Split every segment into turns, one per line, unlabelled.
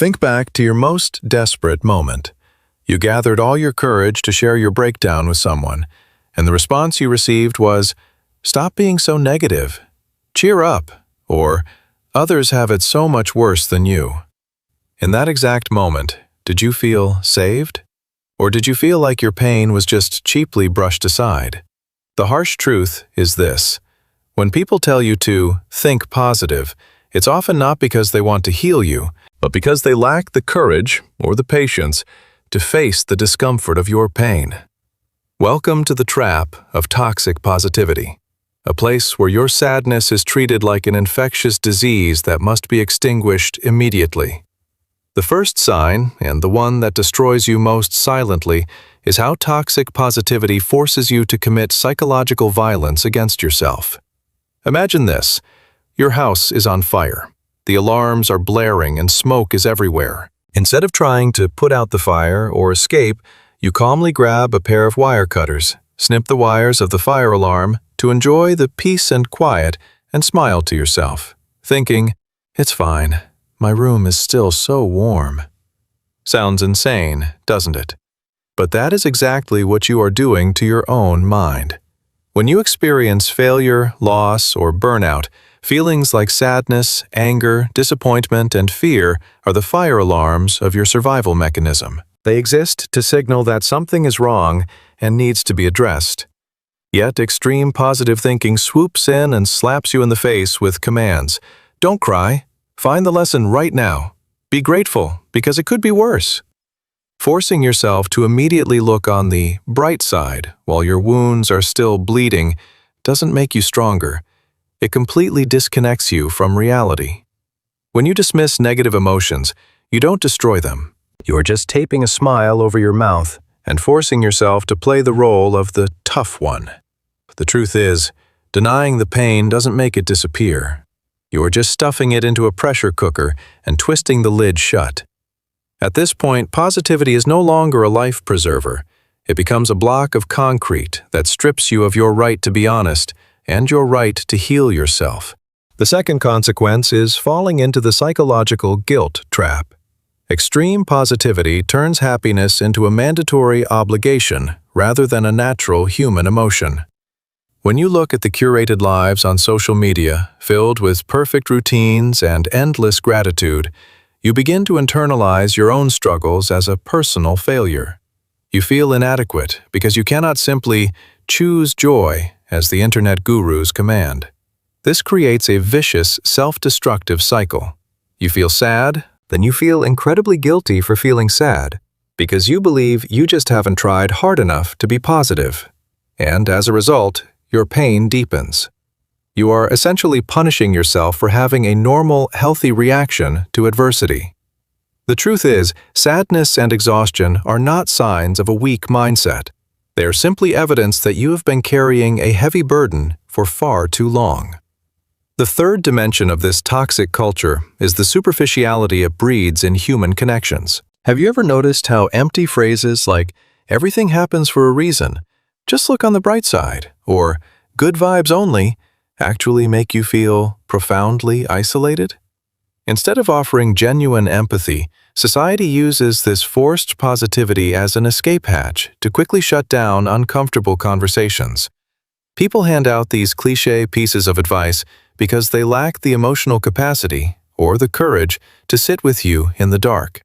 Think back to your most desperate moment. You gathered all your courage to share your breakdown with someone, and the response you received was, "Stop being so negative. Cheer up," or "Others have it so much worse than you." In that exact moment, did you feel saved? Or did you feel like your pain was just cheaply brushed aside? The harsh truth is this: when people tell you to think positive, it's often not because they want to heal you, but because they lack the courage or the patience to face the discomfort of your pain. Welcome to the trap of toxic positivity, a place where your sadness is treated like an infectious disease that must be extinguished immediately. The first sign, and the one that destroys you most silently, is how toxic positivity forces you to commit psychological violence against yourself. Imagine this: your house is on fire. The alarms are blaring and smoke is everywhere. Instead of trying to put out the fire or escape, you calmly grab a pair of wire cutters, snip the wires of the fire alarm to enjoy the peace and quiet, and smile to yourself, thinking, "It's fine. My room is still so warm." Sounds insane, doesn't it? But that is exactly what you are doing to your own mind. When you experience failure, loss, or burnout, feelings like sadness, anger, disappointment, and fear are the fire alarms of your survival mechanism. They exist to signal that something is wrong and needs to be addressed. Yet extreme positive thinking swoops in and slaps you in the face with commands. Don't cry. Find the lesson right now. Be grateful, because it could be worse. Forcing yourself to immediately look on the bright side while your wounds are still bleeding doesn't make you stronger. It completely disconnects you from reality. When you dismiss negative emotions, you don't destroy them. You are just taping a smile over your mouth and forcing yourself to play the role of the tough one. But the truth is, denying the pain doesn't make it disappear. You are just stuffing it into a pressure cooker and twisting the lid shut. At this point, positivity is no longer a life preserver. It becomes a block of concrete that strips you of your right to be honest and your right to heal yourself. The second consequence is falling into the psychological guilt trap. Extreme positivity turns happiness into a mandatory obligation rather than a natural human emotion. When you look at the curated lives on social media, filled with perfect routines and endless gratitude, you begin to internalize your own struggles as a personal failure. You feel inadequate because you cannot simply choose joy as the internet gurus command. This creates a vicious, self-destructive cycle. You feel sad, then you feel incredibly guilty for feeling sad, because you believe you just haven't tried hard enough to be positive. And as a result, your pain deepens. You are essentially punishing yourself for having a normal, healthy reaction to adversity. The truth is, sadness and exhaustion are not signs of a weak mindset. They are simply evidence that you have been carrying a heavy burden for far too long. The third dimension of this toxic culture is the superficiality it breeds in human connections. Have you ever noticed how empty phrases like, "Everything happens for a reason," "Just look on the bright side," or "Good vibes only," actually make you feel profoundly isolated? Instead of offering genuine empathy, society uses this forced positivity as an escape hatch to quickly shut down uncomfortable conversations. People hand out these cliché pieces of advice because they lack the emotional capacity or the courage to sit with you in the dark.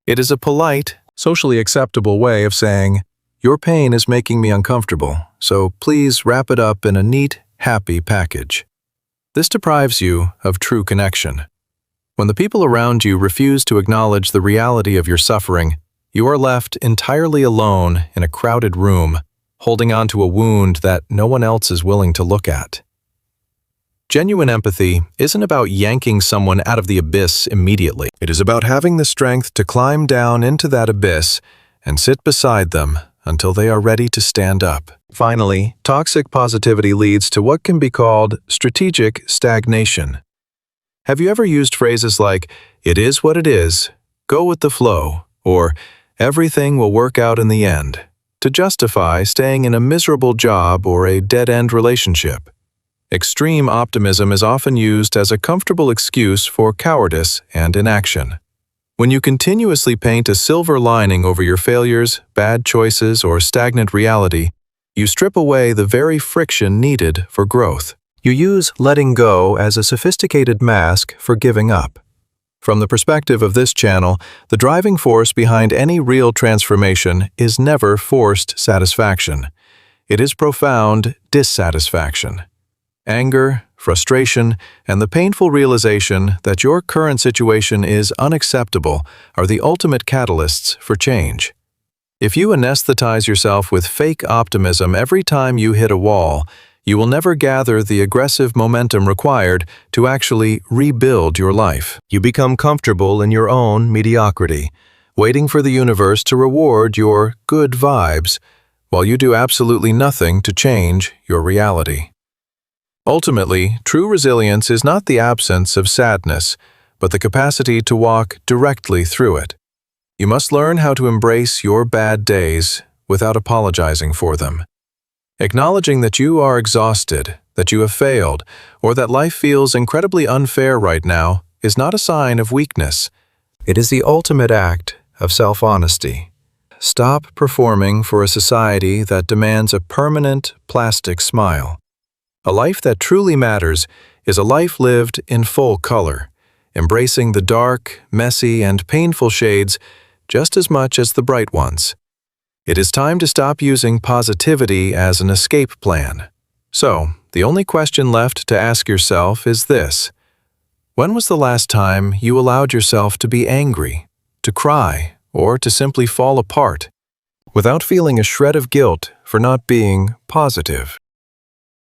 It is a polite, socially acceptable way of saying, "Your pain is making me uncomfortable, so please wrap it up in a neat, happy package." This deprives you of true connection. When the people around you refuse to acknowledge the reality of your suffering, you are left entirely alone in a crowded room, holding on to a wound that no one else is willing to look at. Genuine empathy isn't about yanking someone out of the abyss immediately. It is about having the strength to climb down into that abyss and sit beside them until they are ready to stand up. Finally, toxic positivity leads to what can be called strategic stagnation. Have you ever used phrases like, "It is what it is," "Go with the flow," or "Everything will work out in the end," to justify staying in a miserable job or a dead-end relationship? Extreme optimism is often used as a comfortable excuse for cowardice and inaction. When you continuously paint a silver lining over your failures, bad choices, or stagnant reality, you strip away the very friction needed for growth. You use letting go as a sophisticated mask for giving up. From the perspective of this channel, the driving force behind any real transformation is never forced satisfaction. It is profound dissatisfaction. Anger, frustration, and the painful realization that your current situation is unacceptable are the ultimate catalysts for change. If you anesthetize yourself with fake optimism every time you hit a wall, you will never gather the aggressive momentum required to actually rebuild your life. You become comfortable in your own mediocrity, waiting for the universe to reward your good vibes, while you do absolutely nothing to change your reality. Ultimately, true resilience is not the absence of sadness, but the capacity to walk directly through it. You must learn how to embrace your bad days without apologizing for them. Acknowledging that you are exhausted, that you have failed, or that life feels incredibly unfair right now is not a sign of weakness. It is the ultimate act of self-honesty. Stop performing for a society that demands a permanent plastic smile. A life that truly matters is a life lived in full color, embracing the dark, messy, and painful shades just as much as the bright ones. It is time to stop using positivity as an escape plan. So, the only question left to ask yourself is this: when was the last time you allowed yourself to be angry, to cry, or to simply fall apart, without feeling a shred of guilt for not being positive?